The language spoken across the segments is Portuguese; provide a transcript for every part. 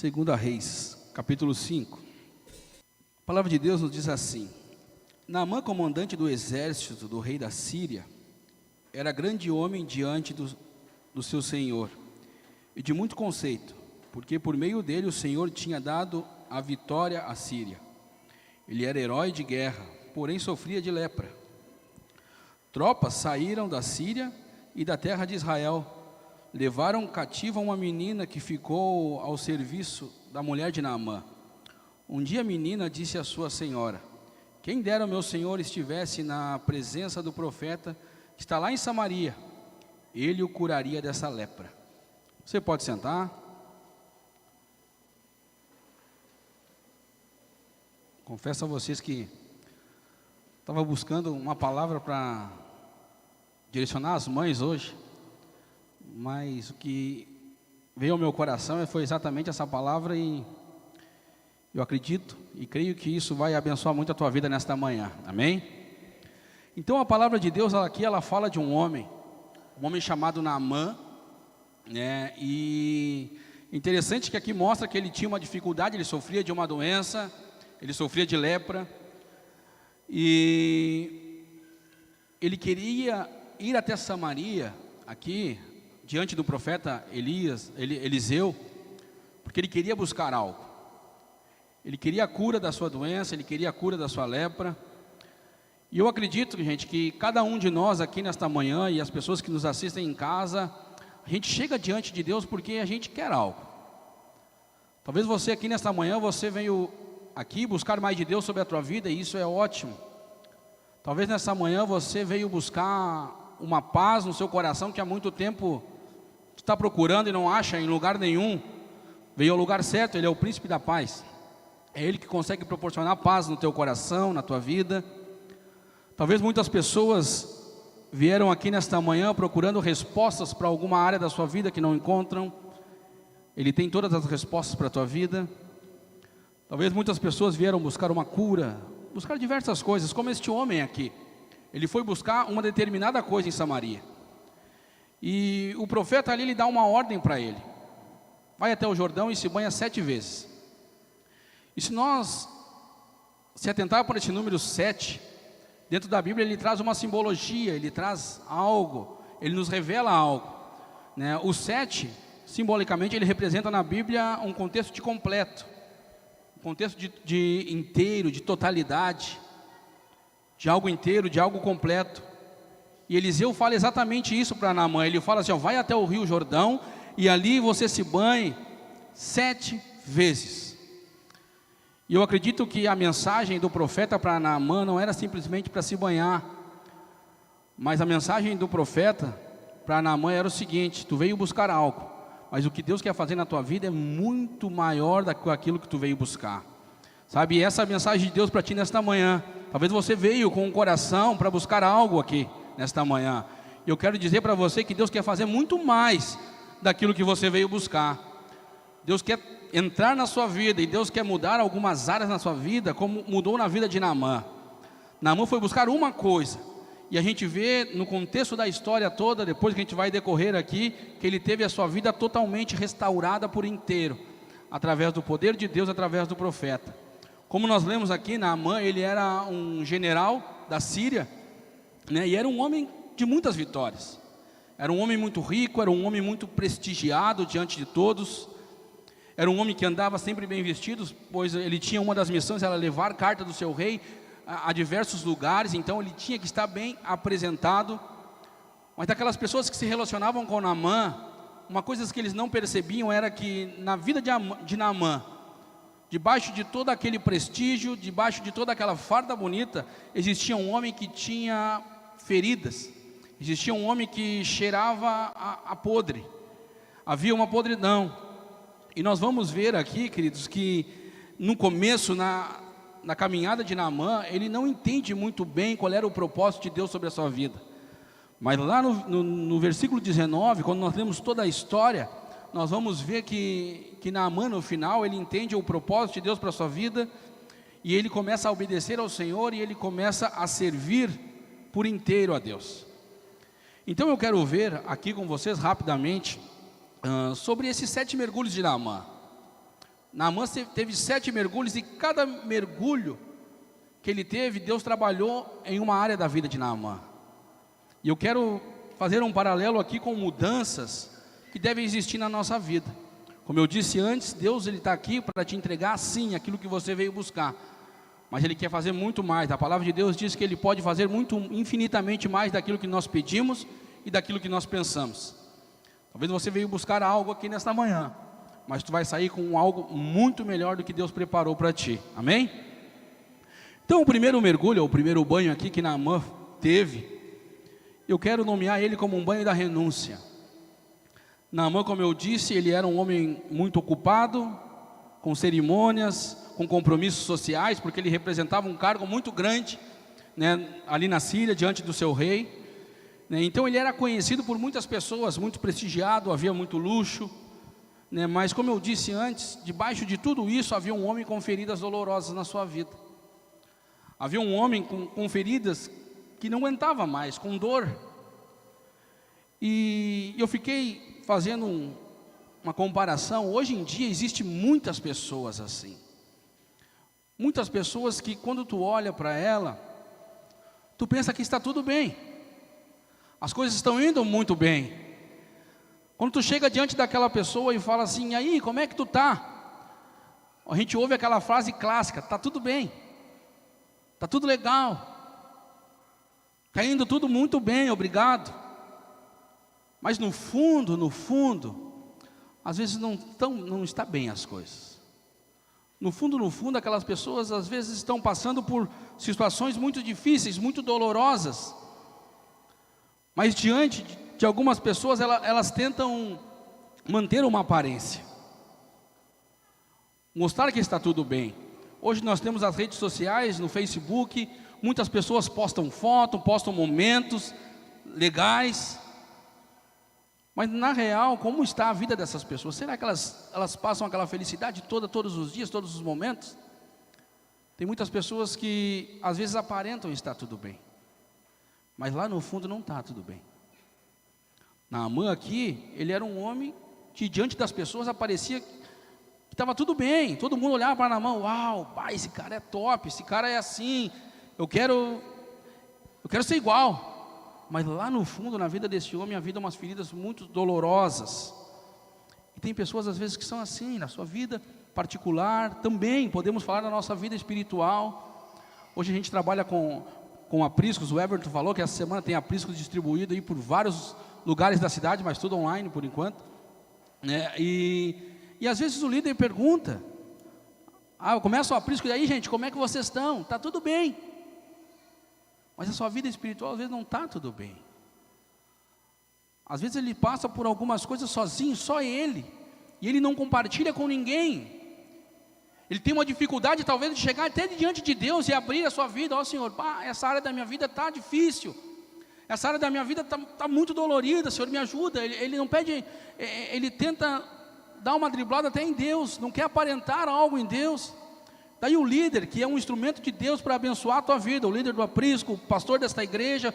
Segunda Reis, capítulo 5. A palavra de Deus nos diz assim: Naamã, comandante do exército do rei da Síria, era grande homem diante do seu senhor, e de muito conceito, porque por meio dele o Senhor tinha dado a vitória à Síria. Ele era herói de guerra, porém sofria de lepra. Tropas saíram da Síria e da terra de Israel, levaram cativa uma menina que ficou ao serviço da mulher de Naamã. Um dia a menina disse à sua senhora: quem dera o meu senhor estivesse na presença do profeta que está lá em Samaria, ele o curaria dessa lepra. Você pode sentar. Confesso a vocês que estava buscando uma palavra para direcionar as mães hoje, mas o que veio ao meu coração foi exatamente essa palavra, e eu acredito e creio que isso vai abençoar muito a tua vida nesta manhã, amém? Então a palavra de Deus aqui, ela fala de um homem chamado Naamã, né? E interessante que aqui mostra que ele tinha uma dificuldade, ele sofria de uma doença, ele sofria de lepra, e ele queria ir até Samaria, aqui, diante do profeta Eliseu, porque ele queria buscar algo. Ele queria a cura da sua doença, ele queria a cura da sua lepra. E eu acredito, gente, que cada um de nós aqui nesta manhã, e as pessoas que nos assistem em casa, a gente chega diante de Deus porque a gente quer algo. Talvez você aqui nesta manhã, você veio aqui buscar mais de Deus sobre a tua vida, e isso é ótimo. Talvez nessa manhã você veio buscar uma paz no seu coração que há muito tempo está procurando e não acha em lugar nenhum. Veio ao lugar certo, Ele é o príncipe da paz. É Ele que consegue proporcionar paz no teu coração, na tua vida. Talvez muitas pessoas vieram aqui nesta manhã procurando respostas para alguma área da sua vida que não encontram. Ele tem todas as respostas para a tua vida. Talvez muitas pessoas vieram buscar uma cura, buscar diversas coisas, como este homem aqui. Ele foi buscar uma determinada coisa em Samaria. E o profeta ali, ele dá uma ordem para ele: vai até o Jordão e se banha 7 vezes. E se nós se atentar por esse número 7, dentro da Bíblia ele traz uma simbologia, ele traz algo, ele nos revela algo, né? O 7, simbolicamente, ele representa na Bíblia um contexto de completo, um contexto de inteiro, de totalidade, de algo inteiro, de algo completo. E Eliseu fala exatamente isso para Naamã. Ele fala assim: ó, vai até o rio Jordão e ali você se banhe 7 vezes. E eu acredito que a mensagem do profeta para Naamã não era simplesmente para se banhar, mas a mensagem do profeta para Naamã era o seguinte: tu veio buscar algo, mas o que Deus quer fazer na tua vida é muito maior do que aquilo que tu veio buscar. Sabe, e essa é a mensagem de Deus para ti nesta manhã. Talvez você veio com o coração para buscar algo aqui nesta manhã. E eu quero dizer para você que Deus quer fazer muito mais daquilo que você veio buscar. Deus quer entrar na sua vida, e Deus quer mudar algumas áreas na sua vida, como mudou na vida de Naamã. Naamã foi buscar uma coisa, e a gente vê no contexto da história toda, depois que a gente vai decorrer aqui, que ele teve a sua vida totalmente restaurada por inteiro, através do poder de Deus, através do profeta. Como nós lemos aqui, Naamã, ele era um general da Síria, né, e era um homem de muitas vitórias. Era um homem muito rico, era um homem muito prestigiado diante de todos. Era um homem que andava sempre bem vestido, pois ele tinha uma das missões, era levar carta do seu rei a diversos lugares. Então ele tinha que estar bem apresentado. Mas daquelas pessoas que se relacionavam com Naamã, uma coisa que eles não percebiam era que na vida de Naamã, debaixo de todo aquele prestígio, debaixo de toda aquela farda bonita, existia um homem que tinha feridas, existia um homem que cheirava a podre, havia uma podridão. E nós vamos ver aqui, queridos, que no começo, na caminhada de Naamã, ele não entende muito bem qual era o propósito de Deus sobre a sua vida. Mas lá no versículo 19, quando nós lemos toda a história, nós vamos ver que Naamã, no final, ele entende o propósito de Deus para a sua vida, e ele começa a obedecer ao Senhor, e ele começa a servir por inteiro a Deus. Então eu quero ver aqui com vocês rapidamente sobre esses 7 mergulhos de Naamã. Naamã teve 7 mergulhos, e cada mergulho que ele teve, Deus trabalhou em uma área da vida de Naamã. E eu quero fazer um paralelo aqui com mudanças que devem existir na nossa vida. Como eu disse antes, Deus está aqui para te entregar sim aquilo que você veio buscar, mas Ele quer fazer muito mais. A palavra de Deus diz que Ele pode fazer infinitamente mais daquilo que nós pedimos e daquilo que nós pensamos. Talvez você veio buscar algo aqui nesta manhã, mas tu vai sair com algo muito melhor do que Deus preparou para ti, amém? Então o primeiro mergulho, o primeiro banho aqui que Naamã teve, eu quero nomear ele como um banho da renúncia. Naamã, como eu disse, ele era um homem muito ocupado, com cerimônias, com compromissos sociais, porque ele representava um cargo muito grande, né, ali na Síria, diante do seu rei, né. Então ele era conhecido por muitas pessoas, muito prestigiado, havia muito luxo, né, mas como eu disse antes, debaixo de tudo isso havia um homem com feridas dolorosas na sua vida. Havia um homem com feridas que não aguentava mais, com dor. E eu fiquei fazendo uma comparação. Hoje em dia existem muitas pessoas assim. Muitas pessoas que quando tu olha para ela, tu pensa que está tudo bem. As coisas estão indo muito bem. Quando tu chega diante daquela pessoa e fala assim, e aí, como é que tu tá? A gente ouve aquela frase clássica, tá tudo bem. Tá tudo legal. Está indo tudo muito bem, obrigado. Mas no fundo, às vezes não está bem as coisas. No fundo, aquelas pessoas às vezes estão passando por situações muito difíceis, muito dolorosas. Mas diante de algumas pessoas, elas tentam manter uma aparência. Mostrar que está tudo bem. Hoje nós temos as redes sociais, no Facebook, muitas pessoas postam foto, postam momentos legais. Mas na real, como está a vida dessas pessoas? Será que elas passam aquela felicidade toda, todos os dias, todos os momentos? Tem muitas pessoas que às vezes aparentam estar tudo bem, mas lá no fundo não está tudo bem. Naamã aqui, ele era um homem que diante das pessoas aparecia que estava tudo bem. Todo mundo olhava para Naamã, uau, pai, esse cara é top, esse cara é assim, eu quero ser igual. Mas lá no fundo, na vida desse homem, havia umas feridas muito dolorosas. E tem pessoas às vezes que são assim, na sua vida particular, também podemos falar da nossa vida espiritual. Hoje a gente trabalha com apriscos, o Everton falou que essa semana tem apriscos distribuídos aí por vários lugares da cidade, mas tudo online por enquanto, né? E às vezes o líder pergunta, eu começo o aprisco, e aí gente, como é que vocês estão? Está tudo bem. Mas a sua vida espiritual às vezes não está tudo bem. Às vezes ele passa por algumas coisas sozinho, só ele, e ele não compartilha com ninguém. Ele tem uma dificuldade talvez de chegar até diante de Deus e abrir a sua vida. Ó Senhor, essa área da minha vida está difícil, essa área da minha vida está muito dolorida, Senhor me ajuda. Ele não pede, ele tenta dar uma driblada até em Deus, não quer aparentar algo em Deus. Daí o líder, que é um instrumento de Deus para abençoar a tua vida, o líder do aprisco, o pastor desta igreja,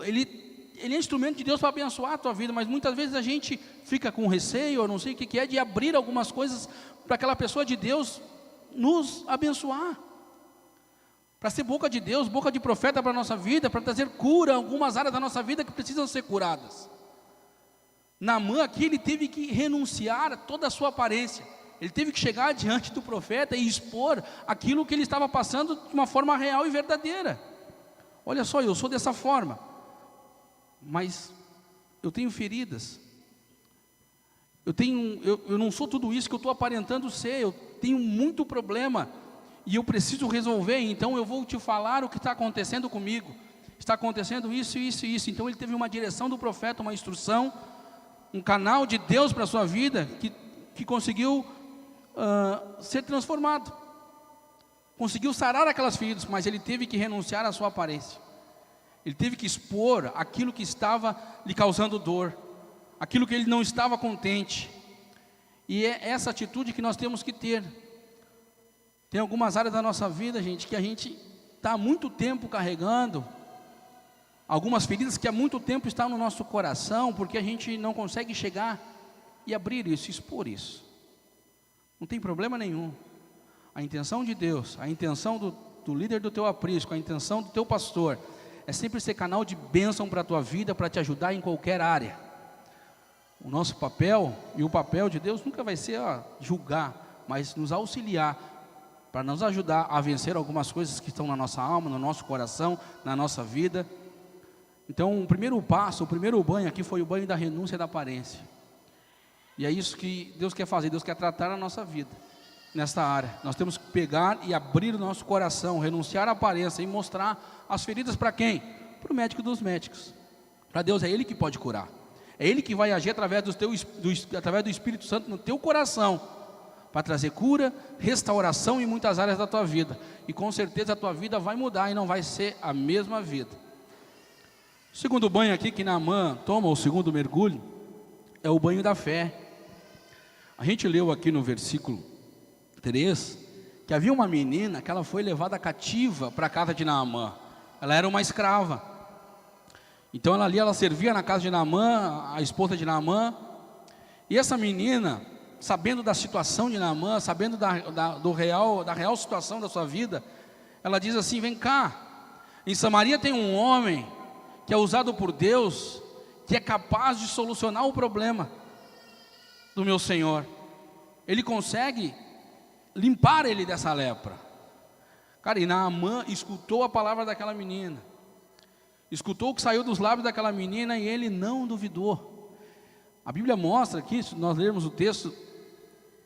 ele é instrumento de Deus para abençoar a tua vida, mas muitas vezes a gente fica com receio, eu não sei o que é, de abrir algumas coisas para aquela pessoa de Deus nos abençoar, para ser boca de Deus, boca de profeta para a nossa vida, para trazer cura em algumas áreas da nossa vida que precisam ser curadas. Naamã aqui, ele teve que renunciar a toda a sua aparência. Ele teve que chegar diante do profeta e expor aquilo que ele estava passando de uma forma real e verdadeira. Olha só, eu sou dessa forma, mas eu tenho feridas. Eu não sou tudo isso que eu estou aparentando ser. Eu tenho muito problema e eu preciso resolver. Então eu vou te falar o que está acontecendo comigo. Está acontecendo isso, isso e isso. Então ele teve uma direção do profeta, uma instrução, um canal de Deus para a sua vida que conseguiu ser transformado, conseguiu sarar aquelas feridas, mas ele teve que renunciar à sua aparência. Ele teve que expor aquilo que estava lhe causando dor, aquilo que ele não estava contente. E é essa atitude que nós temos que ter. Tem algumas áreas da nossa vida, gente, que a gente está há muito tempo carregando, algumas feridas que há muito tempo estão no nosso coração, porque a gente não consegue chegar e abrir isso, expor isso. Não tem problema nenhum. A intenção de Deus, a intenção do líder do teu aprisco, a intenção do teu pastor, é sempre ser canal de bênção para a tua vida, para te ajudar em qualquer área. O nosso papel, e o papel de Deus nunca vai ser julgar, mas nos auxiliar, para nos ajudar a vencer algumas coisas que estão na nossa alma, no nosso coração, na nossa vida. Então o primeiro passo, o primeiro banho aqui foi o banho da renúncia da aparência. E é isso que Deus quer fazer, Deus quer tratar a nossa vida nesta área. Nós temos que pegar e abrir o nosso coração, renunciar à aparência e mostrar as feridas para quem? Para o médico dos médicos. Para Deus, é Ele que pode curar. É Ele que vai agir através do Espírito Santo no teu coração, para trazer cura, restauração em muitas áreas da tua vida. E com certeza a tua vida vai mudar e não vai ser a mesma vida. O segundo banho aqui que Naamã toma, o segundo mergulho, é o banho da fé. A gente leu aqui no versículo 3, que havia uma menina que ela foi levada cativa para a casa de Naamã. Ela era uma escrava. Então ela servia na casa de Naamã, a esposa de Naamã. E essa menina, sabendo da situação de Naamã, sabendo da real situação da sua vida, ela diz assim: vem cá, em Samaria tem um homem que é usado por Deus, que é capaz de solucionar o problema do meu Senhor. Ele consegue limpar ele dessa lepra. Cara, e Naamã escutou a palavra daquela menina, escutou o que saiu dos lábios daquela menina e ele não duvidou. A Bíblia mostra aqui, se nós lermos o texto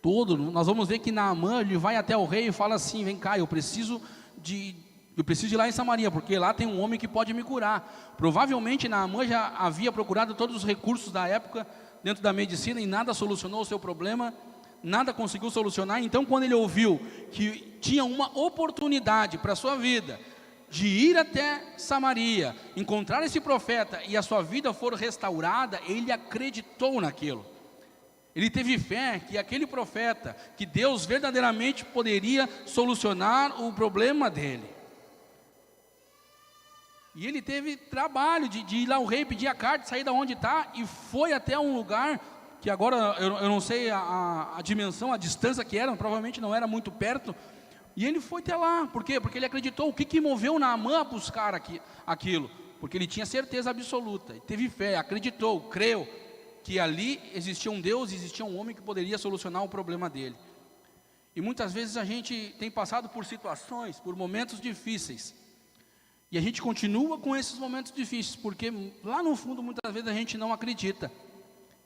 todo, nós vamos ver que Naamã, ele vai até o rei e fala assim: vem cá, eu preciso ir lá em Samaria, porque lá tem um homem que pode me curar. Provavelmente Naamã já havia procurado todos os recursos da época dentro da medicina e nada solucionou o seu problema, nada conseguiu solucionar. Então quando ele ouviu que tinha uma oportunidade para a sua vida, de ir até Samaria, encontrar esse profeta e a sua vida for restaurada, ele acreditou naquilo. Ele teve fé que aquele profeta, que Deus verdadeiramente poderia solucionar o problema dele. E ele teve trabalho de ir lá ao rei, pedir a carta, sair da onde está, e foi até um lugar que agora eu não sei a dimensão, a distância que era, provavelmente não era muito perto. E ele foi até lá, por quê? Porque ele acreditou. O que moveu Naamã a buscar aquilo? Porque ele tinha certeza absoluta, ele teve fé, acreditou, creu que ali existia um Deus, existia um homem que poderia solucionar o problema dele. E muitas vezes a gente tem passado por situações, por momentos difíceis, e a gente continua com esses momentos difíceis, porque lá no fundo muitas vezes a gente não acredita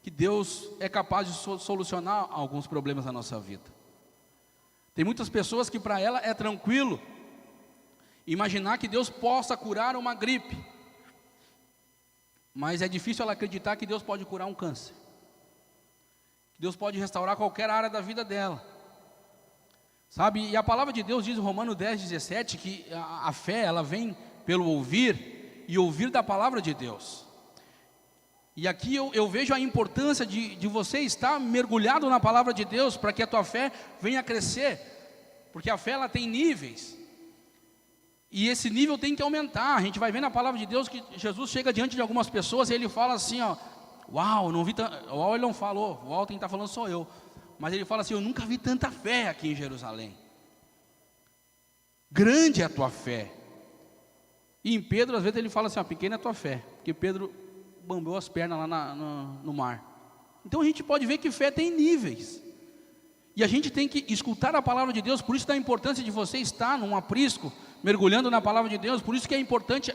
que Deus é capaz de solucionar alguns problemas da nossa vida. Tem muitas pessoas que para ela é tranquilo imaginar que Deus possa curar uma gripe, mas é difícil ela acreditar que Deus pode curar um câncer, que Deus pode restaurar qualquer área da vida dela, sabe? E a palavra de Deus diz em Romanos 10:17 que a fé, ela vem pelo ouvir, e ouvir da palavra de Deus. E aqui eu vejo a importância de você estar mergulhado na palavra de Deus, para que a tua fé venha a crescer, porque a fé ela tem níveis, e esse nível tem que aumentar. A gente vai ver na palavra de Deus que Jesus chega diante de algumas pessoas e ele fala assim, uau, não vi uau, ele não falou, uau, quem está falando sou eu, mas ele fala assim: eu nunca vi tanta fé aqui em Jerusalém, grande é a tua fé. E em Pedro, às vezes ele fala assim, pequena é a tua fé, porque Pedro bambeou as pernas lá no mar. Então a gente pode ver que fé tem níveis, e a gente tem que escutar a palavra de Deus. Por isso da importância de você estar num aprisco, mergulhando na palavra de Deus. Por isso que é importante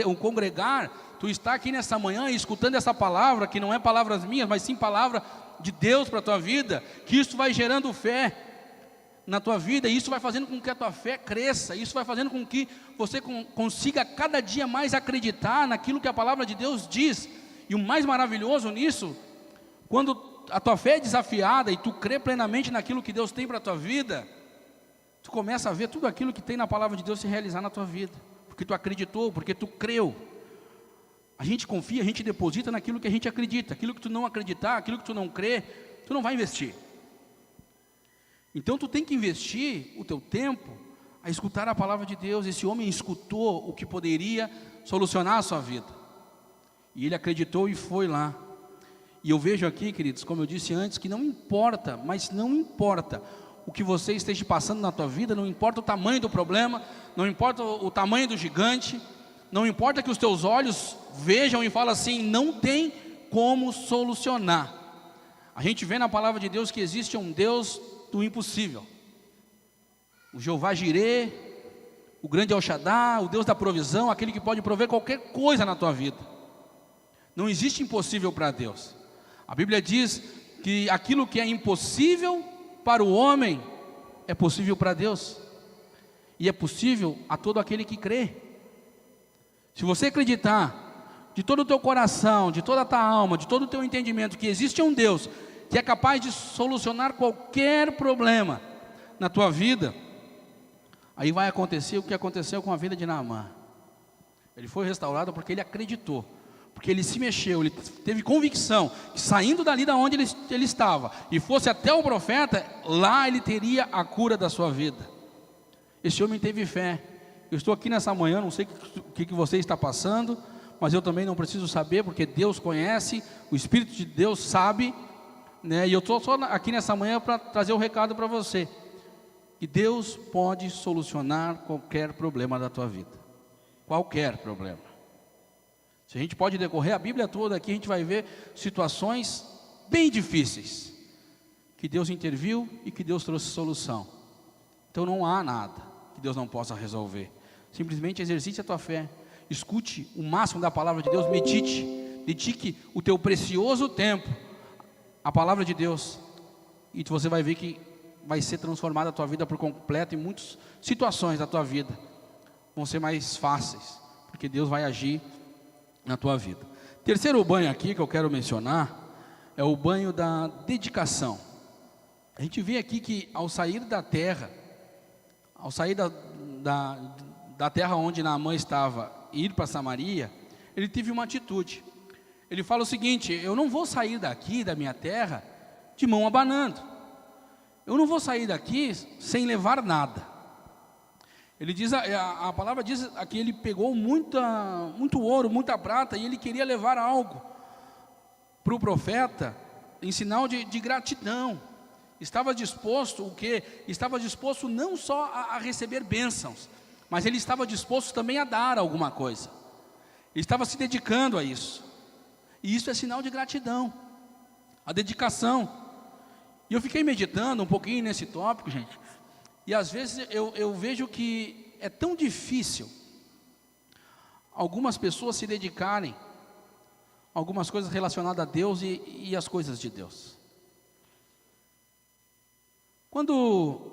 o congregar, tu estar aqui nessa manhã escutando essa palavra, que não é palavras minhas, mas sim palavra de Deus para a tua vida, que isso vai gerando fé na tua vida, e isso vai fazendo com que a tua fé cresça, isso vai fazendo com que você consiga cada dia mais acreditar naquilo que a palavra de Deus diz. E o mais maravilhoso nisso, quando a tua fé é desafiada e tu crê plenamente naquilo que Deus tem para a tua vida, tu começa a ver tudo aquilo que tem na palavra de Deus se realizar na tua vida, porque tu acreditou, porque tu creu. A gente confia, a gente deposita naquilo que a gente acredita. Aquilo que tu não acreditar, aquilo que tu não crê, tu não vai investir. Então tu tem que investir o teu tempo a escutar a palavra de Deus. Esse homem escutou o que poderia solucionar a sua vida, e ele acreditou e foi lá. E eu vejo aqui, queridos, como eu disse antes, que não importa, mas não importa o que você esteja passando na tua vida, não importa o tamanho do problema, não importa o tamanho do gigante, não importa que os teus olhos vejam e falem assim, não tem como solucionar. A gente vê na palavra de Deus que existe um Deus do impossível. O Jeová Jirê, o grande El Shaddai, o Deus da provisão, aquele que pode prover qualquer coisa na tua vida. Não existe impossível para Deus. A Bíblia diz que aquilo que é impossível para o homem é possível para Deus. E é possível a todo aquele que crê. Se você acreditar de todo o teu coração, de toda a tua alma, de todo o teu entendimento que existe um Deus que é capaz de solucionar qualquer problema na tua vida, aí vai acontecer o que aconteceu com a vida de Naamã. Ele foi restaurado porque ele acreditou, porque ele se mexeu, ele teve convicção que saindo dali da onde ele estava e fosse até o profeta, lá ele teria a cura da sua vida. Esse homem teve fé. Eu estou aqui nessa manhã, não sei o que você está passando, mas eu também não preciso saber, porque Deus conhece, o Espírito de Deus sabe, né? E eu estou só aqui nessa manhã para trazer um recado para você, que Deus pode solucionar qualquer problema da tua vida, qualquer problema. Se a gente pode decorrer a Bíblia toda aqui, a gente vai ver situações bem difíceis, que Deus interviu e que Deus trouxe solução. Então não há nada que Deus não possa resolver. Simplesmente exercite a tua fé, escute o máximo da palavra de Deus, medite, dedique o teu precioso tempo à palavra de Deus, e você vai ver que vai ser transformada a tua vida por completo, e muitas situações da tua vida vão ser mais fáceis, porque Deus vai agir na tua vida. Terceiro banho aqui que eu quero mencionar é o banho da dedicação. A gente vê aqui que ao sair da terra, ao sair da terra onde Naamã estava e ir para Samaria, ele teve uma atitude. Ele fala o seguinte: eu não vou sair daqui da minha terra de mão abanando. Eu não vou sair daqui sem levar nada. Ele diz, a palavra diz que ele pegou muito ouro, muita prata, e ele queria levar algo para o profeta em sinal de gratidão. Estava disposto, o quê? Estava disposto não só a receber bênçãos, mas ele estava disposto também a dar alguma coisa. Ele estava se dedicando a isso. E isso é sinal de gratidão, a dedicação. E eu fiquei meditando um pouquinho nesse tópico, gente. E às vezes eu vejo que é tão difícil algumas pessoas se dedicarem a algumas coisas relacionadas a Deus e as coisas de Deus. Quando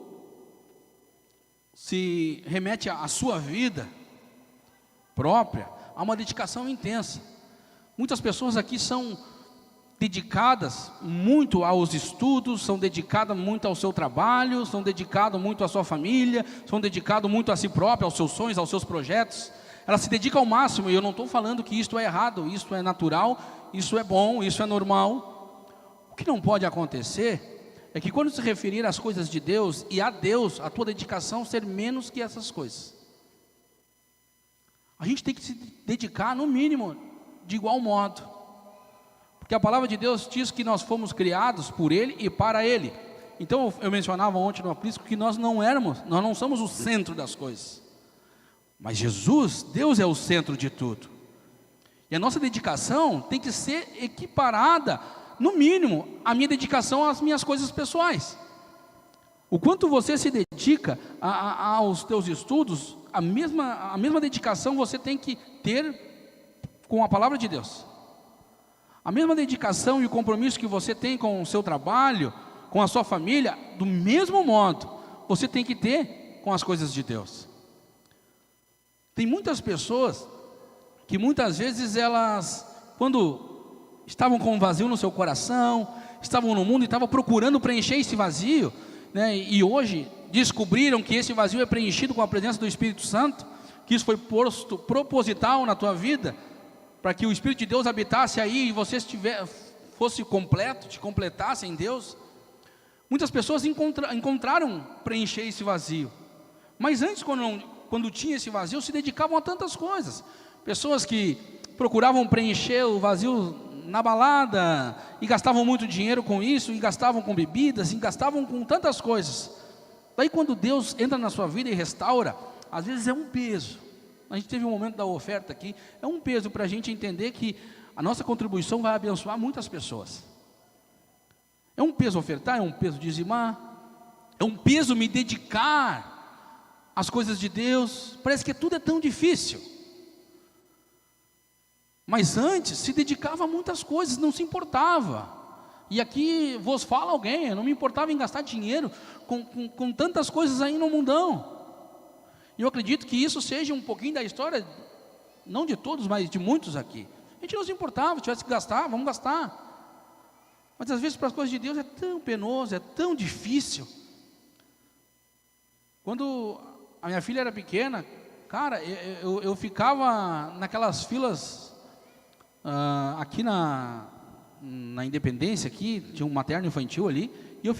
se remete à sua vida própria, há uma dedicação intensa. Muitas pessoas aqui são dedicadas muito aos estudos, são dedicadas muito ao seu trabalho, são dedicadas muito à sua família, são dedicadas muito a si própria, aos seus sonhos, aos seus projetos. Elas se dedicam ao máximo, e eu não estou falando que isto é errado, isto é natural, isso é bom, isso é normal. O que não pode acontecer é que quando se referir às coisas de Deus e a Deus, a tua dedicação ser menos que essas coisas. A gente tem que se dedicar no mínimo de igual modo, porque a palavra de Deus diz que nós fomos criados por Ele e para Ele. Então eu mencionava ontem no aprisco que nós não somos o centro das coisas, mas Jesus, Deus é o centro de tudo, e a nossa dedicação tem que ser equiparada, no mínimo, à minha dedicação às minhas coisas pessoais. O quanto você se dedica aos teus estudos, a mesma dedicação você tem que ter com a palavra de Deus. A mesma dedicação e o compromisso que você tem com o seu trabalho, com a sua família, do mesmo modo, você tem que ter com as coisas de Deus. Tem muitas pessoas que muitas vezes elas, quando estavam com um vazio no seu coração, estavam no mundo e estavam procurando preencher esse vazio, né? E hoje descobriram que esse vazio é preenchido com a presença do Espírito Santo, que isso foi posto proposital na tua vida, para que o Espírito de Deus habitasse aí e você fosse completo, te completasse em Deus. Muitas pessoas encontraram preencher esse vazio, mas antes, quando tinha esse vazio, se dedicavam a tantas coisas. Pessoas que procuravam preencher o vazio na balada, e gastavam muito dinheiro com isso, e gastavam com bebidas, e gastavam com tantas coisas. Daí quando Deus entra na sua vida e restaura, às vezes é um peso. A gente teve um momento da oferta aqui, é um peso para a gente entender que a nossa contribuição vai abençoar muitas pessoas. É um peso ofertar, é um peso dizimar, é um peso me dedicar às coisas de Deus. Parece que tudo é tão difícil. Mas antes se dedicava a muitas coisas, não se importava. E aqui vos fala alguém, eu não me importava em gastar dinheiro com tantas coisas aí no mundão. E eu acredito que isso seja um pouquinho da história, não de todos, mas de muitos aqui. A gente não se importava, se tivesse que gastar, vamos gastar. Mas às vezes para as coisas de Deus é tão penoso, é tão difícil. Quando a minha filha era pequena, cara, eu ficava naquelas filas, aqui na Independência, aqui, tinha um materno infantil ali, e eu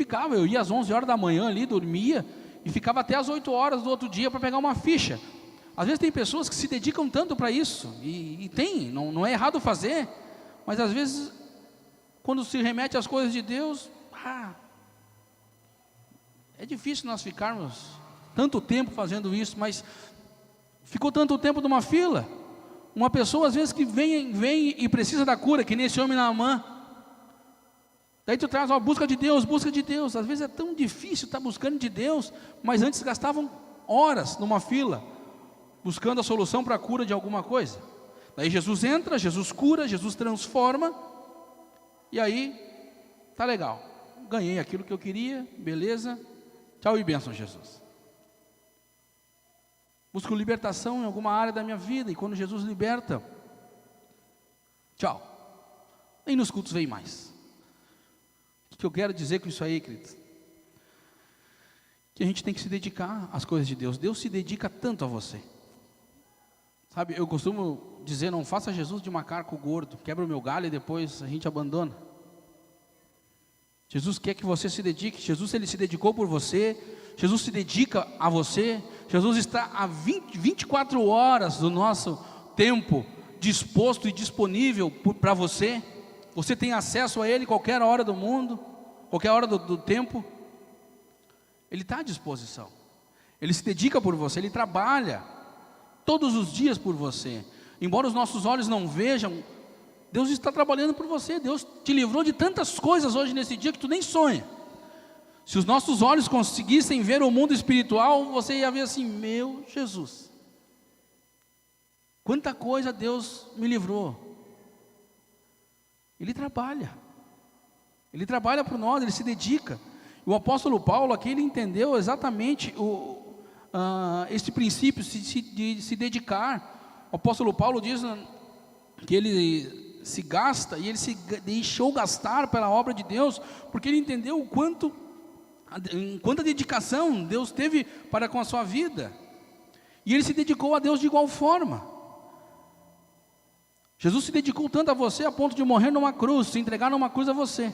ia às 11 horas da manhã ali, dormia, e ficava até às 8 horas do outro dia para pegar uma ficha. Às vezes tem pessoas que se dedicam tanto para isso, e tem, não é errado fazer, mas às vezes, quando se remete às coisas de Deus, é difícil nós ficarmos tanto tempo fazendo isso, mas ficou tanto tempo numa fila. Uma pessoa às vezes que vem e precisa da cura, que nem esse homem Naamã. Daí tu traz, busca de Deus, busca de Deus. Às vezes é tão difícil estar buscando de Deus, mas antes gastavam horas numa fila, buscando a solução para a cura de alguma coisa. Daí Jesus entra, Jesus cura, Jesus transforma, e aí, tá legal, ganhei aquilo que eu queria, beleza, tchau e bênção, Jesus. Busco libertação em alguma área da minha vida, e quando Jesus liberta, tchau, nem nos cultos vem mais. O que eu quero dizer com isso aí, queridos? Que a gente tem que se dedicar às coisas de Deus. Deus se dedica tanto a você. Sabe, eu costumo dizer, não faça Jesus de macaco gordo, quebra o meu galho e depois a gente abandona. Jesus quer que você se dedique. Jesus, ele se dedicou por você. Jesus se dedica a você. Jesus está a 24 horas do nosso tempo disposto e disponível para você. Você tem acesso a Ele qualquer hora do mundo, qualquer hora do tempo. Ele está à disposição. Ele se dedica por você, Ele trabalha todos os dias por você. Embora os nossos olhos não vejam, Deus está trabalhando por você. Deus te livrou de tantas coisas hoje nesse dia que tu nem sonha. Se os nossos olhos conseguissem ver o mundo espiritual, você ia ver assim, meu Jesus, quanta coisa Deus me livrou. Ele trabalha por nós, Ele se dedica. O apóstolo Paulo aqui, ele entendeu exatamente esse princípio de se dedicar. O apóstolo Paulo diz que ele se gasta, e ele se deixou gastar pela obra de Deus, porque ele entendeu o quanta dedicação Deus teve para com a sua vida, e ele se dedicou a Deus de igual forma. Jesus se dedicou tanto a você a ponto de morrer numa cruz, se entregar numa cruz a você.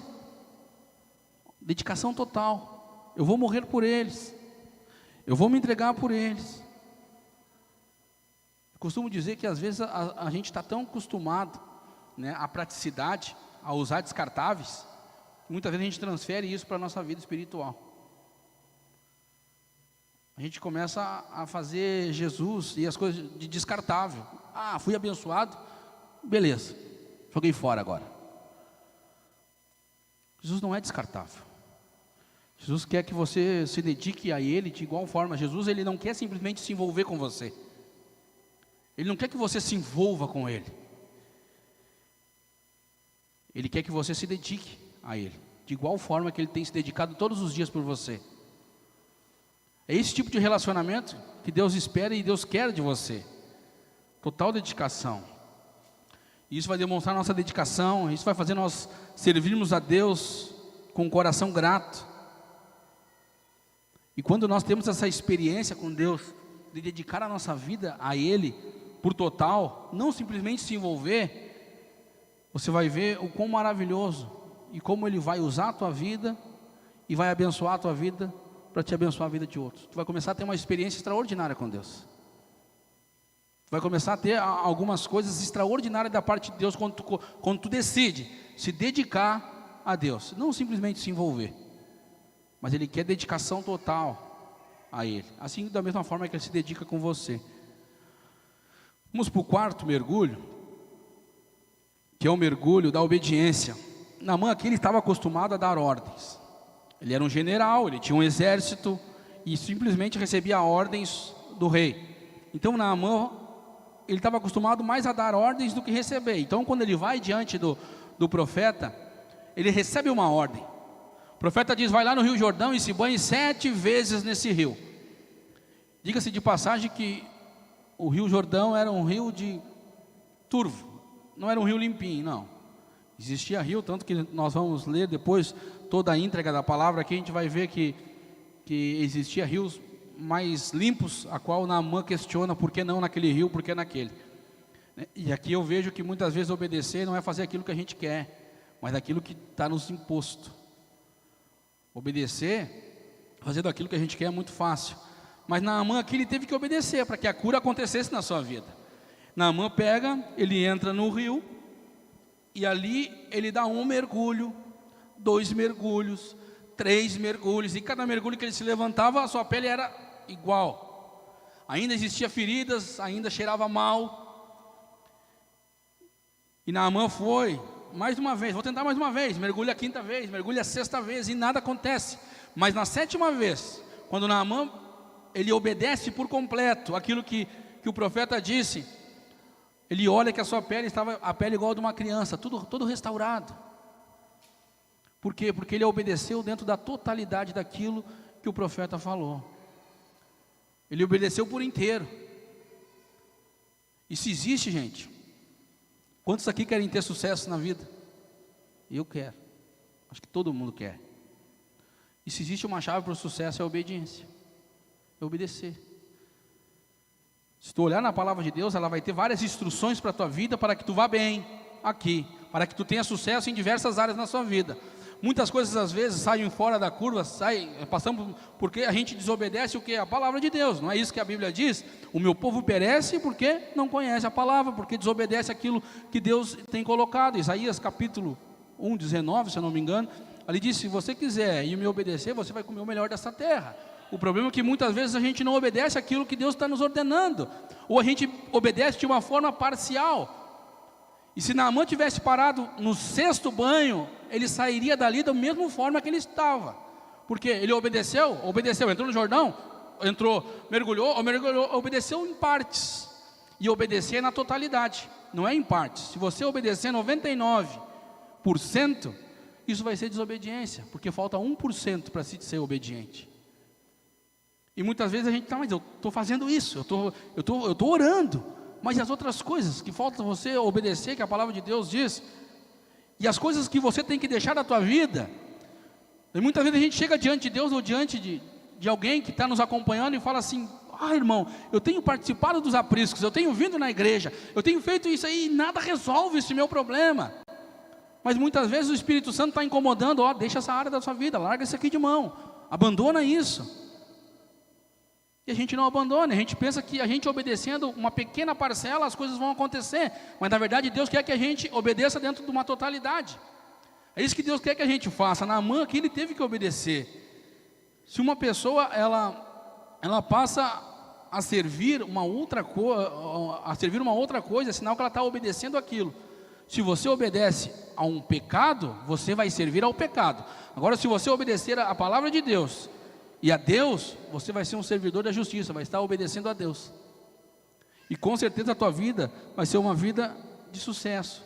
Dedicação total. Eu vou morrer por eles, eu vou me entregar por eles. Eu costumo dizer que às vezes a gente está tão acostumado, né, à praticidade, a usar descartáveis, que muitas vezes a gente transfere isso para a nossa vida espiritual. A gente começa a fazer Jesus e as coisas de descartável. Fui abençoado, beleza, joguei fora agora. Jesus não é descartável. Jesus quer que você se dedique a Ele de igual forma. Jesus, Ele não quer simplesmente se envolver com você. Ele não quer que você se envolva com Ele. Ele quer que você se dedique a Ele, de igual forma que Ele tem se dedicado todos os dias por você. É esse tipo de relacionamento que Deus espera e Deus quer de você. Total dedicação. Isso vai demonstrar nossa dedicação, isso vai fazer nós servirmos a Deus com um coração grato. E quando nós temos essa experiência com Deus, de dedicar a nossa vida a Ele por total, não simplesmente se envolver, você vai ver o quão maravilhoso e como Ele vai usar a tua vida e vai abençoar a tua vida para te abençoar a vida de outros. Tu vai começar a ter uma experiência extraordinária com Deus. vai começar a ter algumas coisas extraordinárias da parte de Deus quando tu decide se dedicar a Deus. Não simplesmente se envolver, mas Ele quer dedicação total a Ele. Assim, da mesma forma que Ele se dedica com você. Vamos para o quarto mergulho, que é o mergulho da obediência. Naamã aqui, ele estava acostumado a dar ordens. Ele era um general, ele tinha um exército e simplesmente recebia ordens do rei. Então Naamã, ele estava acostumado mais a dar ordens do que receber. Então quando ele vai diante do profeta, ele recebe uma ordem. O profeta diz: vai lá no Rio Jordão e se banhe 7 vezes nesse rio. Diga-se de passagem que o Rio Jordão era um rio de turvo, não era um rio limpinho, não. Existia rio, tanto que nós vamos ler depois toda a íntegra da palavra aqui, a gente vai ver que existia rios mais limpos, a qual Naamã questiona por que não naquele rio, por que naquele. E aqui eu vejo que muitas vezes obedecer não é fazer aquilo que a gente quer, mas aquilo que está nos imposto. Obedecer, fazendo aquilo que a gente quer é muito fácil. Mas Naamã aqui, ele teve que obedecer para que a cura acontecesse na sua vida. Naamã pega, ele entra no rio, e ali ele dá 1 mergulho, 2 mergulhos, 3 mergulhos, e cada mergulho que ele se levantava, a sua pele era igual. Ainda existia feridas, ainda cheirava mal. E Naamã foi, mais uma vez, vou tentar mais uma vez, mergulha a 5ª vez, mergulha a 6ª vez, e nada acontece. Mas na 7ª vez, quando Naamã, ele obedece por completo aquilo que o profeta disse, ele olha que a sua pele estava a pele igual a de uma criança, todo restaurado. Por quê? Porque ele obedeceu dentro da totalidade daquilo que o profeta falou. Ele obedeceu por inteiro. E se existe, gente, quantos aqui querem ter sucesso na vida? Eu quero. Acho que todo mundo quer. E se existe uma chave para o sucesso, é a obediência. É obedecer. Se tu olhar na palavra de Deus, ela vai ter várias instruções para a tua vida, para que tu vá bem aqui, para que tu tenha sucesso em diversas áreas na sua vida. Muitas coisas às vezes saem fora da curva, passamos porque a gente desobedece o que? A palavra de Deus. Não é isso que a Bíblia diz? O meu povo perece porque não conhece a palavra, porque desobedece aquilo que Deus tem colocado. Isaías capítulo 1, 19, se eu não me engano, ali diz: se você quiser e me obedecer, você vai comer o melhor dessa terra. O problema é que muitas vezes a gente não obedece aquilo que Deus está nos ordenando, ou a gente obedece de uma forma parcial. E se Naamã tivesse parado no 6º banho, ele sairia dali da mesma forma que ele estava. Porque ele obedeceu, entrou no Jordão, mergulhou, obedeceu em partes. E obedecer na totalidade, não é em partes. Se você obedecer 99%, isso vai ser desobediência, porque falta 1% para se ser obediente. E muitas vezes a gente mas eu estou fazendo isso, eu tô orando, mas e as outras coisas que falta você obedecer, que a palavra de Deus diz, e as coisas que você tem que deixar da tua vida. E muitas vezes a gente chega diante de Deus ou diante de alguém que está nos acompanhando e fala assim: irmão, eu tenho participado dos apriscos, eu tenho vindo na igreja, eu tenho feito isso aí e nada resolve esse meu problema. Mas muitas vezes o Espírito Santo está incomodando: deixa essa área da sua vida, larga isso aqui de mão, abandona isso. E a gente não abandona, a gente pensa que a gente obedecendo uma pequena parcela, as coisas vão acontecer. Mas na verdade Deus quer que a gente obedeça dentro de uma totalidade. É isso que Deus quer que a gente faça. Naamã aqui, ele teve que obedecer. Se uma pessoa, ela passa a servir uma outra coisa, é sinal que ela está obedecendo aquilo. Se você obedece a um pecado, você vai servir ao pecado. Agora, se você obedecer a palavra de Deus e a Deus, você vai ser um servidor da justiça, vai estar obedecendo a Deus. E com certeza a tua vida vai ser uma vida de sucesso.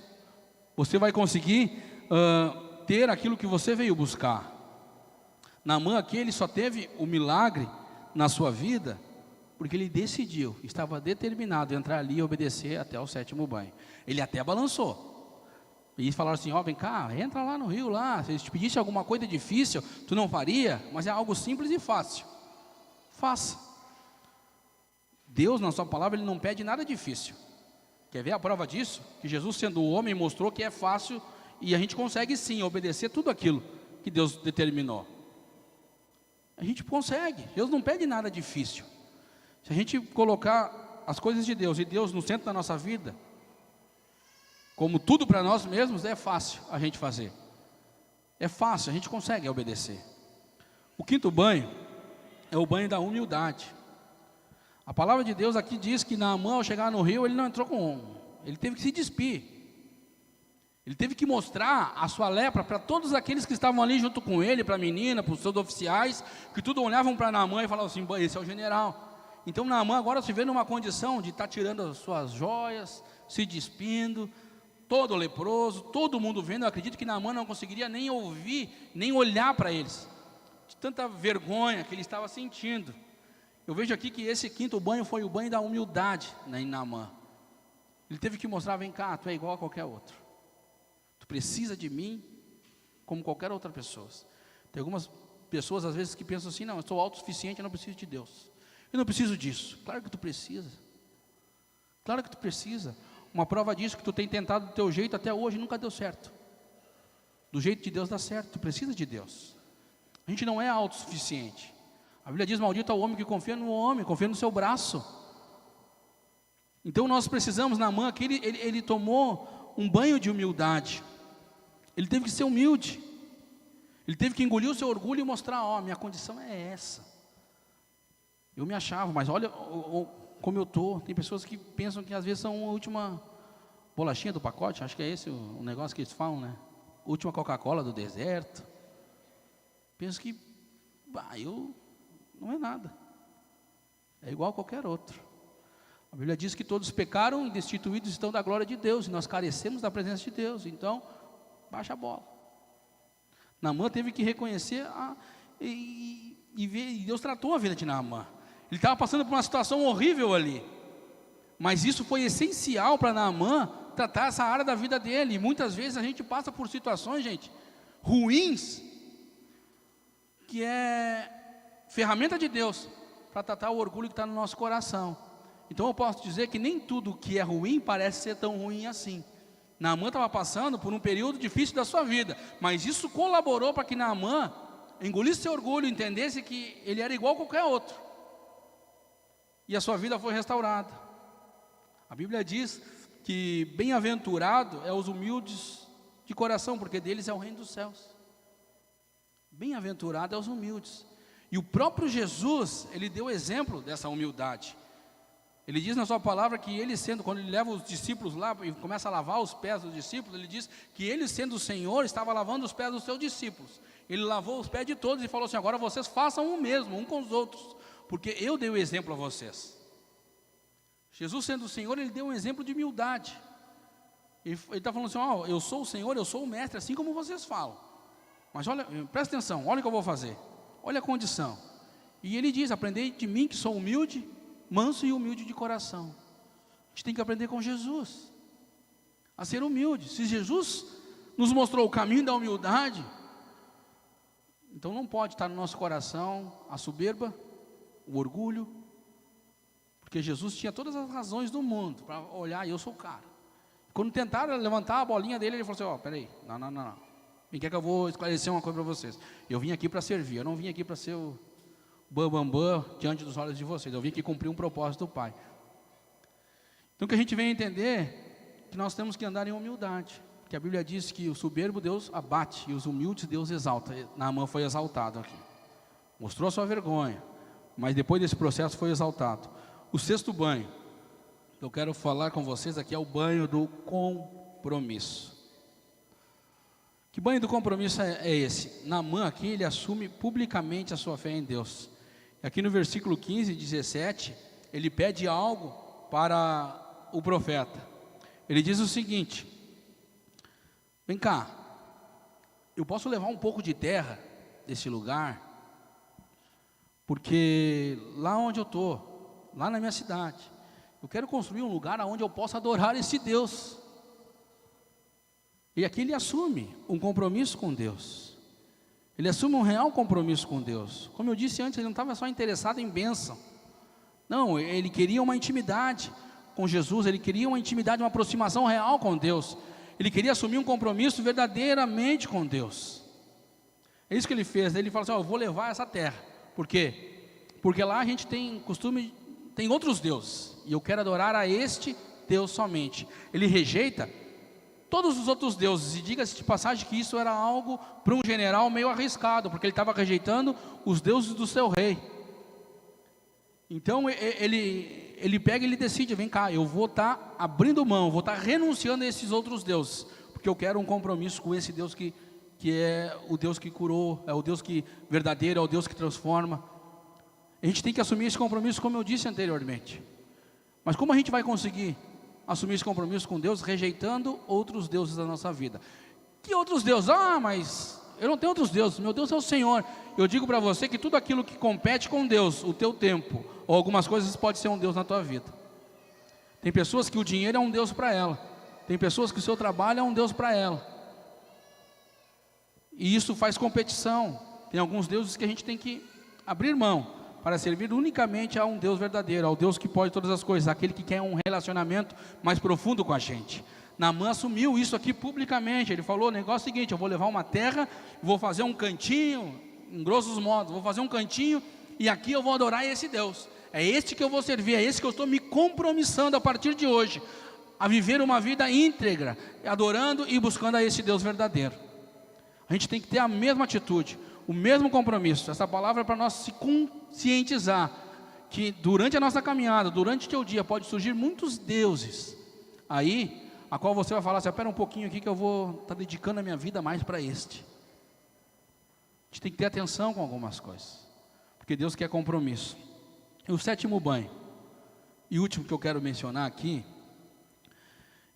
Você vai conseguir ter aquilo que você veio buscar. Naamã aqui, ele só teve o milagre na sua vida porque ele decidiu, estava determinado a entrar ali e obedecer até o 7º banho. Ele até balançou. E eles falaram assim: vem cá, entra lá no rio lá, se eles te pedissem alguma coisa difícil, tu não faria, mas é algo simples e fácil. Faça. Deus, na sua palavra, Ele não pede nada difícil. Quer ver a prova disso? Que Jesus, sendo o homem, mostrou que é fácil e a gente consegue sim obedecer tudo aquilo que Deus determinou. A gente consegue. Deus não pede nada difícil. Se a gente colocar as coisas de Deus e Deus no centro da nossa vida, como tudo para nós mesmos, é fácil a gente fazer. É fácil, a gente consegue obedecer. O quinto banho é o banho da humildade. A palavra de Deus aqui diz que Naamã, ao chegar no rio, ele não entrou ele teve que se despir. Ele teve que mostrar a sua lepra para todos aqueles que estavam ali junto com ele, para a menina, para os seus oficiais, que tudo olhavam para Naamã e falavam assim: esse é o general. Então Naamã agora se vê numa condição de estar tirando as suas joias, se despindo, todo leproso, todo mundo vendo. Eu acredito que Naamã não conseguiria nem ouvir, nem olhar para eles, de tanta vergonha que ele estava sentindo. Eu vejo aqui que esse quinto banho foi o banho da humildade, em Naamã. Ele teve que mostrar: vem cá, tu é igual a qualquer outro. Tu precisa de mim como qualquer outra pessoa. Tem algumas pessoas às vezes que pensam assim: não, eu sou autossuficiente, eu não preciso de Deus. Eu não preciso disso. Claro que tu precisa. Claro que tu precisa. Uma prova disso que tu tem tentado do teu jeito até hoje, nunca deu certo. Do jeito de Deus dá certo, tu precisa de Deus. A gente não é autossuficiente. A Bíblia diz: maldito é o homem que confia no homem, confia no seu braço. Então nós precisamos, Naamã aqui, ele tomou um banho de humildade. Ele teve que ser humilde. Ele teve que engolir o seu orgulho e mostrar: minha condição é essa. Eu me achava, mas olha como eu estou. Tem pessoas que pensam que às vezes são a última bolachinha do pacote. Acho que é esse o negócio que eles falam, né? Última Coca-Cola do deserto. Penso que eu não é nada. É igual a qualquer outro. A Bíblia diz que todos pecaram e destituídos estão da glória de Deus, e nós carecemos da presença de Deus. Então, baixa a bola. Naamã teve que reconhecer e Deus tratou a vida de Naamã. Ele estava passando por uma situação horrível ali, mas isso foi essencial para Naamã tratar essa área da vida dele. E muitas vezes a gente passa por situações, gente, ruins, que é ferramenta de Deus para tratar o orgulho que está no nosso coração. Então eu posso dizer que nem tudo que é ruim parece ser tão ruim assim. Naamã estava passando por um período difícil da sua vida, mas isso colaborou para que Naamã engolisse seu orgulho, entendesse que ele era igual a qualquer outro, e a sua vida foi restaurada. A Bíblia diz que bem-aventurado é os humildes de coração, porque deles é o reino dos céus. Bem-aventurado é os humildes. E o próprio Jesus, ele deu exemplo dessa humildade. Ele diz na sua palavra que ele sendo, quando ele leva os discípulos lá e começa a lavar os pés dos discípulos, ele diz que ele sendo o Senhor, estava lavando os pés dos seus discípulos. Ele lavou os pés de todos e falou assim: agora vocês façam o mesmo, um com os outros, porque eu dei o exemplo a vocês. Jesus sendo o Senhor, ele deu um exemplo de humildade. Ele está falando assim: eu sou o Senhor, eu sou o mestre, assim como vocês falam. Mas olha, presta atenção, olha o que eu vou fazer. Olha a condição. E ele diz: aprendei de mim que sou humilde, manso e humilde de coração. A gente tem que aprender com Jesus a ser humilde. Se Jesus nos mostrou o caminho da humildade, então não pode estar no nosso coração a soberba, o orgulho, porque Jesus tinha todas as razões do mundo para olhar: eu sou o cara. Quando tentaram levantar a bolinha dele, ele falou assim: peraí, não. Quem quer que eu vou esclarecer uma coisa para vocês? Eu vim aqui para servir, eu não vim aqui para ser o bambambam diante dos olhos de vocês. Eu vim aqui cumprir um propósito do Pai. Então que a gente venha entender que nós temos que andar em humildade, que a Bíblia diz que o soberbo Deus abate e os humildes Deus exalta. Naamã foi exaltado aqui, mostrou a sua vergonha, mas depois desse processo foi exaltado. O sexto banho que eu quero falar com vocês aqui é o banho do compromisso. Que banho do compromisso é esse? Naamã aqui, ele assume publicamente a sua fé em Deus. Aqui no versículo 15 e 17, ele pede algo para o profeta. Ele diz o seguinte: vem cá, eu posso levar um pouco de terra desse lugar, porque lá onde eu estou, lá na minha cidade, eu quero construir um lugar onde eu possa adorar esse Deus. E aqui ele assume um compromisso com Deus. Ele assume um real compromisso com Deus. Como eu disse antes, ele não estava só interessado em bênção. Não, ele queria uma intimidade com Jesus. Ele queria uma intimidade, uma aproximação real com Deus. Ele queria assumir um compromisso verdadeiramente com Deus. É isso que ele fez. Ele falou assim: eu vou levar essa terra. Por quê? Porque lá a gente tem tem outros deuses, e eu quero adorar a este Deus somente. Ele rejeita todos os outros deuses, e diga-se de passagem que isso era algo para um general meio arriscado, porque ele estava rejeitando os deuses do seu rei. Então ele pega e ele decide, vem cá, eu vou estar abrindo mão, vou estar renunciando a esses outros deuses, porque eu quero um compromisso com esse Deus que é o Deus que curou, é o Deus que verdadeiro, é o Deus que transforma. A gente tem que assumir esse compromisso, como eu disse anteriormente. Mas como a gente vai conseguir assumir esse compromisso com Deus, rejeitando outros deuses da nossa vida? Que outros deuses? Ah, mas eu não tenho outros deuses, meu Deus é o Senhor. Eu digo para você que tudo aquilo que compete com Deus, o teu tempo, ou algumas coisas, pode ser um Deus na tua vida. Tem pessoas que o dinheiro é um Deus para ela, tem pessoas que o seu trabalho é um Deus para ela, e isso faz competição. Tem alguns deuses que a gente tem que abrir mão, para servir unicamente a um Deus verdadeiro, ao Deus que pode todas as coisas, aquele que quer um relacionamento mais profundo com a gente. Naamã assumiu isso aqui publicamente. Ele falou: o negócio é o seguinte, eu vou levar uma terra, vou fazer um cantinho, em grossos modos, vou fazer um cantinho, e aqui eu vou adorar esse Deus, é este que eu vou servir, é esse que eu estou me compromissando a partir de hoje, a viver uma vida íntegra, adorando e buscando a esse Deus verdadeiro. A gente tem que ter a mesma atitude, o mesmo compromisso. Essa palavra é para nós se conscientizar que durante a nossa caminhada, durante o teu dia, pode surgir muitos deuses aí, a qual você vai falar assim: espera um pouquinho aqui que eu vou estar dedicando a minha vida mais para este. A gente tem que ter atenção com algumas coisas, porque Deus quer compromisso. E o sétimo banho, e último que eu quero mencionar aqui,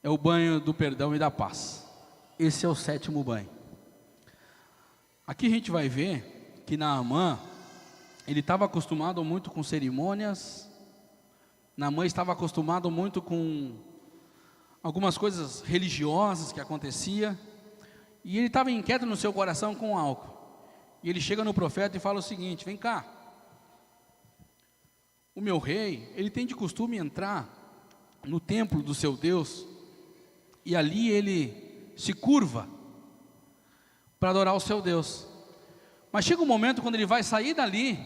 é o banho do perdão e da paz. Esse é o sétimo banho. Aqui a gente vai ver que Naamã, ele estava acostumado muito com cerimônias. Naamã estava acostumado muito com algumas coisas religiosas que acontecia, e ele estava inquieto no seu coração com álcool. E ele chega no profeta e fala o seguinte: vem cá, o meu rei, ele tem de costume entrar no templo do seu Deus, e ali ele se curva para adorar o seu Deus. Mas chega um momento quando ele vai sair dali,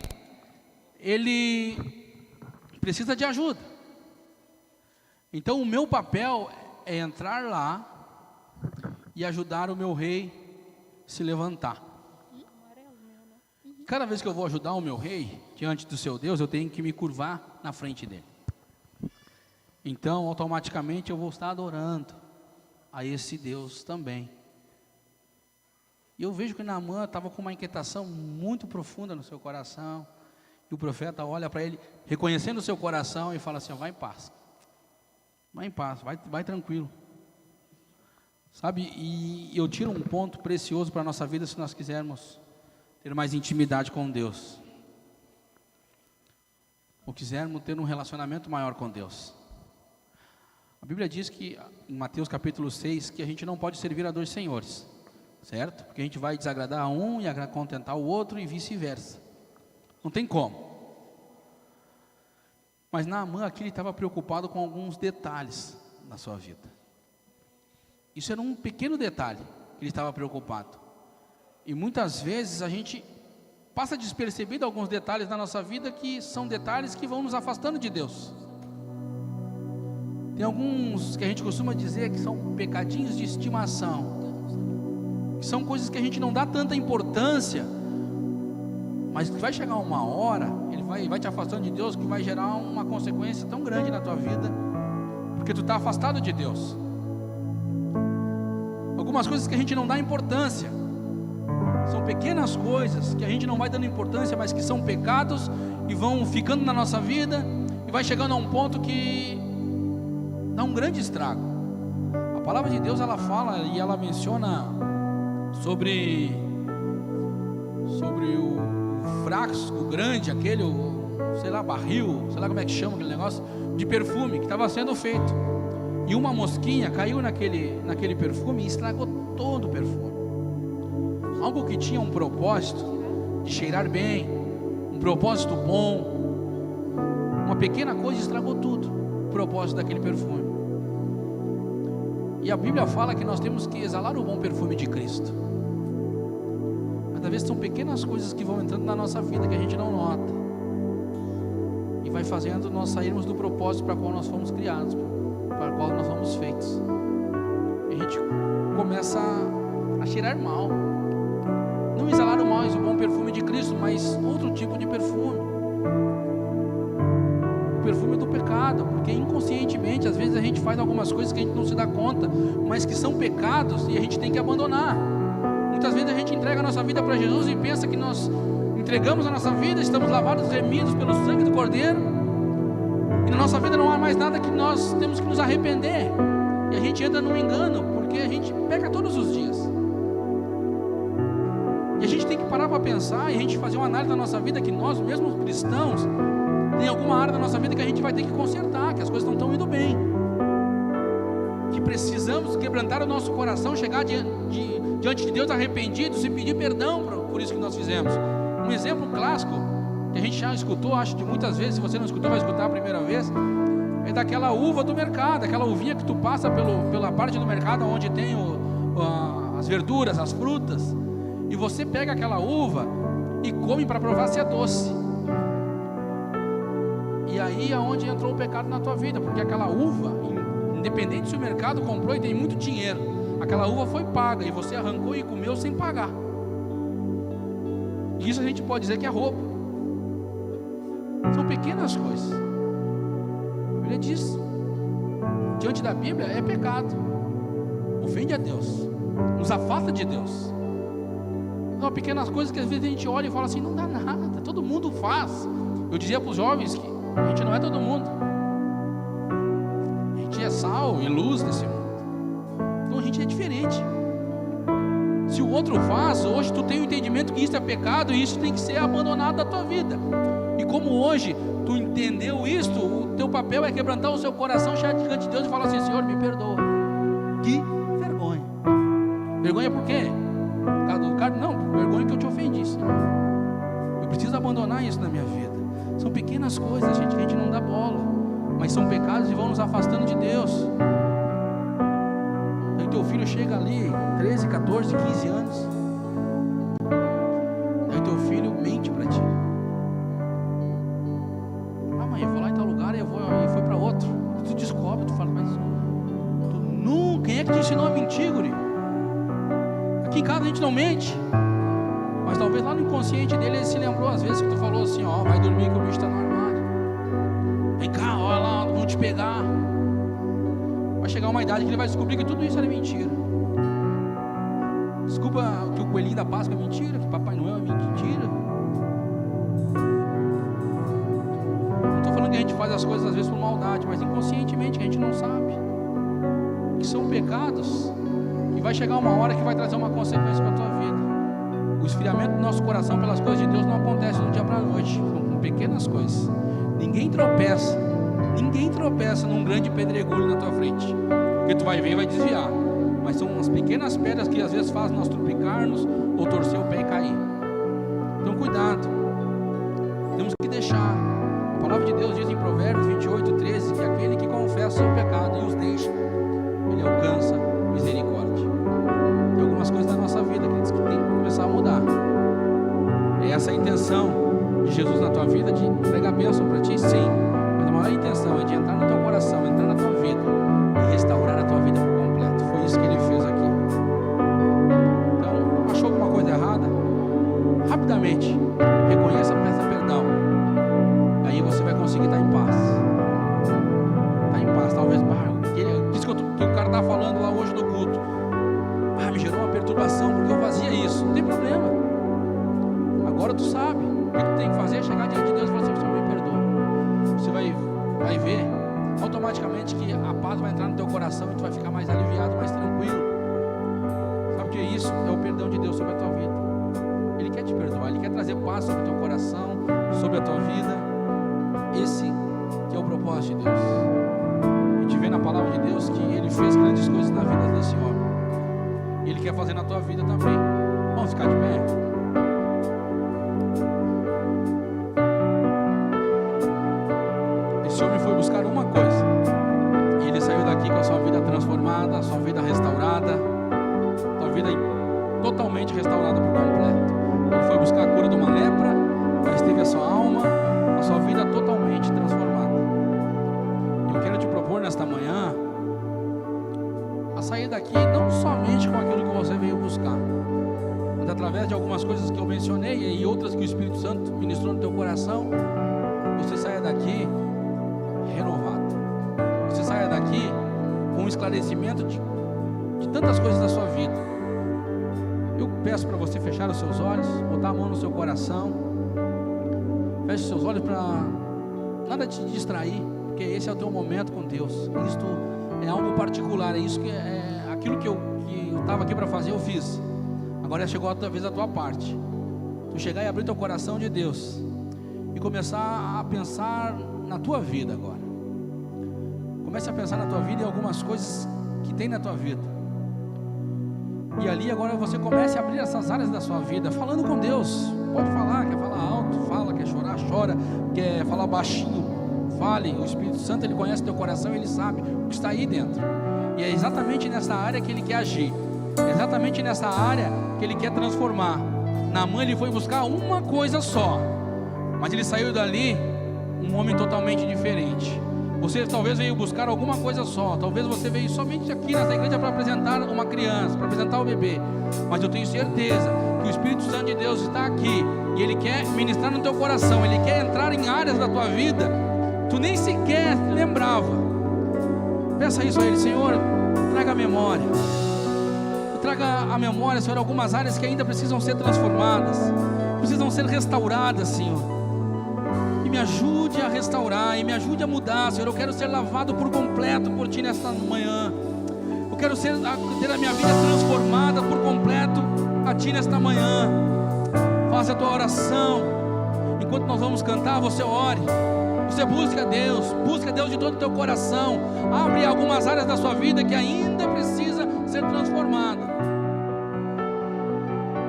ele precisa de ajuda. Então o meu papel é entrar lá e ajudar o meu rei se levantar. Cada vez que eu vou ajudar o meu rei diante do seu Deus, eu tenho que me curvar na frente dele. Então automaticamente eu vou estar adorando a esse Deus também. E eu vejo que Naamã estava com uma inquietação muito profunda no seu coração, e o profeta olha para ele, reconhecendo o seu coração, e fala assim: vai em paz, vai tranquilo. Sabe, e eu tiro um ponto precioso para a nossa vida, se nós quisermos ter mais intimidade com Deus, ou quisermos ter um relacionamento maior com Deus. A Bíblia diz que, em Mateus capítulo 6, que a gente não pode servir a dois senhores, certo? Porque a gente vai desagradar a um e contentar o outro, e vice-versa. Não tem como. Mas Naamã aqui, ele estava preocupado com alguns detalhes na sua vida. Isso era um pequeno detalhe que ele estava preocupado. E muitas vezes a gente passa despercebido alguns detalhes na nossa vida, que são detalhes que vão nos afastando de Deus. Tem alguns que a gente costuma dizer que são pecadinhos de estimação, que são coisas que a gente não dá tanta importância, mas que vai chegar uma hora, ele vai te afastando de Deus, que vai gerar uma consequência tão grande na tua vida, porque tu está afastado de Deus. Algumas coisas que a gente não dá importância, são pequenas coisas que a gente não vai dando importância, mas que são pecados, e vão ficando na nossa vida, e vai chegando a um ponto que dá um grande estrago. A palavra de Deus, ela fala e ela menciona sobre o frasco grande, aquele, sei lá, barril, sei lá como é que chama aquele negócio, de perfume que estava sendo feito, e uma mosquinha caiu naquele perfume e estragou todo o perfume. Algo que tinha um propósito de cheirar bem, um propósito bom, uma pequena coisa estragou tudo, o propósito daquele perfume. E a Bíblia fala que nós temos que exalar o bom perfume de Cristo. Mas às vezes são pequenas coisas que vão entrando na nossa vida que a gente não nota, e vai fazendo nós sairmos do propósito para qual nós fomos criados, para qual nós fomos feitos. E a gente começa a cheirar mal, não exalar mais o bom perfume de Cristo, mas outro tipo de perfume, o perfume do pecado, porque inconscientemente às vezes a gente faz algumas coisas que a gente não se dá conta, mas que são pecados e a gente tem que abandonar. Muitas vezes a gente entrega a nossa vida para Jesus e pensa que nós entregamos a nossa vida, estamos lavados, remidos pelo sangue do Cordeiro, e na nossa vida não há mais nada que nós temos que nos arrepender, e a gente entra num engano, porque a gente peca todos os dias. E a gente tem que parar para pensar e a gente fazer uma análise da nossa vida, que nós mesmos cristãos, tem alguma área da nossa vida que a gente vai ter que consertar, que as coisas não estão indo bem, que precisamos quebrantar o nosso coração, chegar diante de Deus arrependidos e pedir perdão por isso que nós fizemos. Um exemplo clássico, que a gente já escutou, acho de muitas vezes, se você não escutou, vai escutar a primeira vez, é daquela uva do mercado, aquela uvinha que tu passa pela parte do mercado onde tem as verduras, as frutas, e você pega aquela uva e come para provar se é doce. E aí é onde entrou o pecado na tua vida, porque aquela uva, independente se o mercado comprou e tem muito dinheiro, aquela uva foi paga e você arrancou e comeu sem pagar. Isso a gente pode dizer que é roubo. São pequenas coisas. A Bíblia diz, diante da Bíblia é pecado, ofende a Deus, nos afasta de Deus. São pequenas coisas que às vezes a gente olha e fala assim, não dá nada, todo mundo faz. Eu dizia para os jovens que a gente não é todo mundo, a gente é sal e luz desse mundo, então a gente é diferente. Se o outro faz, hoje tu tem o entendimento que isso é pecado e isso tem que ser abandonado da tua vida. E como hoje tu entendeu isto, o teu papel é quebrantar o seu coração, chegar diante de Deus e falar assim, Senhor, me perdoa. Que vergonha. Vergonha por quê? Por causa do cara? Não, por vergonha que eu te ofendi, Senhor. Eu preciso abandonar isso na minha vida. São pequenas coisas, gente, que a gente não dá bola, mas são pecados e vão nos afastando de Deus. Teu filho chega ali, 13, 14, 15 anos, aí teu filho mente para ti. Ah, mãe, eu vou lá em tal lugar e foi para outro. Tu descobre, tu fala, mas tu nunca, quem é que te ensinou a mentir, guri? Aqui em casa a gente não mente, mas talvez lá no inconsciente dele ele se lembrou às vezes que tu falou assim, ó, vai dormir que o bicho está no armário. Vem cá, olha lá, vão te pegar. Vai chegar uma idade que ele vai descobrir que tudo isso era mentira. Desculpa que o coelhinho da Páscoa é mentira, que Papai Noel é mentira. Não estou falando que a gente faz as coisas às vezes por maldade, mas inconscientemente, que a gente não sabe, que são pecados, e vai chegar uma hora que vai trazer uma consequência para a tua vida. O esfriamento do nosso coração pelas coisas de Deus não acontece do dia para a noite, com pequenas coisas. Ninguém tropeça num grande pedregulho na tua frente, porque tu vai ver e vai desviar, mas são umas pequenas pedras que às vezes fazem nós tropicarmos ou torcer o pé e cair. Então cuidado, temos que deixar. A palavra de Deus diz em Provérbios 28, 13, que aquele que confessa o seu pecado e os deixa, ele alcança misericórdia. Tem algumas coisas da nossa vida, queridos, que tem que começar a mudar. É essa a intenção de Jesus na tua vida, de pregar bênção para ti, sim. A maior intenção é de entrar no teu coração, entrar na tua vida e restaurar a tua vida por completo. Foi isso que ele fez aqui. Então, achou alguma coisa errada? Rapidamente reconheça, peça perdão. Aí você vai conseguir estar em paz. Está em paz, talvez. Diz que o cara está falando lá hoje no culto. Me gerou uma perturbação porque eu fazia isso. Não tem problema. Agora tu sabe. O que tu tem que fazer é chegar diante de Deus e falar assim, Senhor, me perdoa. Você vai ver automaticamente que a paz vai entrar no teu coração e tu vai ficar mais aliviado, mais tranquilo. Sabe o que é isso? É o perdão de Deus sobre a tua vida. Ele quer te perdoar, Ele quer trazer paz sobre o teu coração, sobre a tua vida. Esse que é o propósito de Deus. A gente vê na palavra de Deus que Ele fez grandes coisas na vida desse homem. E Ele quer fazer na tua vida também. Vamos ficar de pé? Esse homem foi buscar uma coisa, e ele saiu daqui com a sua vida transformada, a sua vida restaurada, a sua vida totalmente restaurada por completo. Ele foi buscar a cura de uma lepra, mas teve a sua alma, a sua vida totalmente transformada. daqui renovado. Você saia daqui com um esclarecimento de tantas coisas da sua vida. Eu peço para você fechar os seus olhos, botar a mão no seu coração. Feche os seus olhos para nada te distrair, porque esse é o teu momento com Deus. Isto é algo particular, é isso que é aquilo que eu estava aqui para fazer, eu fiz. Agora chegou a tua vez, a tua parte. Tu chegar e abrir teu coração de Deus e começar a pensar na tua vida agora. Comece a pensar na tua vida e algumas coisas que tem na tua vida. E ali agora você comece a abrir essas áreas da sua vida, falando com Deus. Pode falar, quer falar alto, fala, quer chorar, chora, quer falar baixinho, fale. O Espírito Santo, Ele conhece teu coração, Ele sabe o que está aí dentro. E é exatamente nessa área que Ele quer agir. É exatamente nessa área que Ele quer transformar. Naamã, ele foi buscar uma coisa só, mas ele saiu dali um homem totalmente diferente. Você talvez veio buscar alguma coisa só, talvez você veio somente aqui nessa igreja para apresentar uma criança, para apresentar o bebê, mas eu tenho certeza que o Espírito Santo de Deus está aqui, e Ele quer ministrar no teu coração, Ele quer entrar em áreas da tua vida, tu nem sequer lembrava. Peça isso a Ele: Senhor, traga a memória. Traga a memória, Senhor, algumas áreas que ainda precisam ser transformadas, precisam ser restauradas, Senhor. E me ajude a restaurar, e me ajude a mudar, Senhor. Eu quero ser lavado por completo por Ti nesta manhã. Eu quero ter a minha vida transformada por completo a Ti nesta manhã. Faça a tua oração. Enquanto nós vamos cantar, você ore. Você busca Deus de todo o teu coração. Abre algumas áreas da sua vida que ainda precisa ser transformada.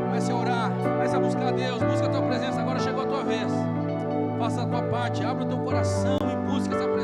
Comece a orar, comece a buscar Deus, busca a tua presença. Agora chegou a tua vez. Faça a tua parte, abre o teu coração e busque essa presença.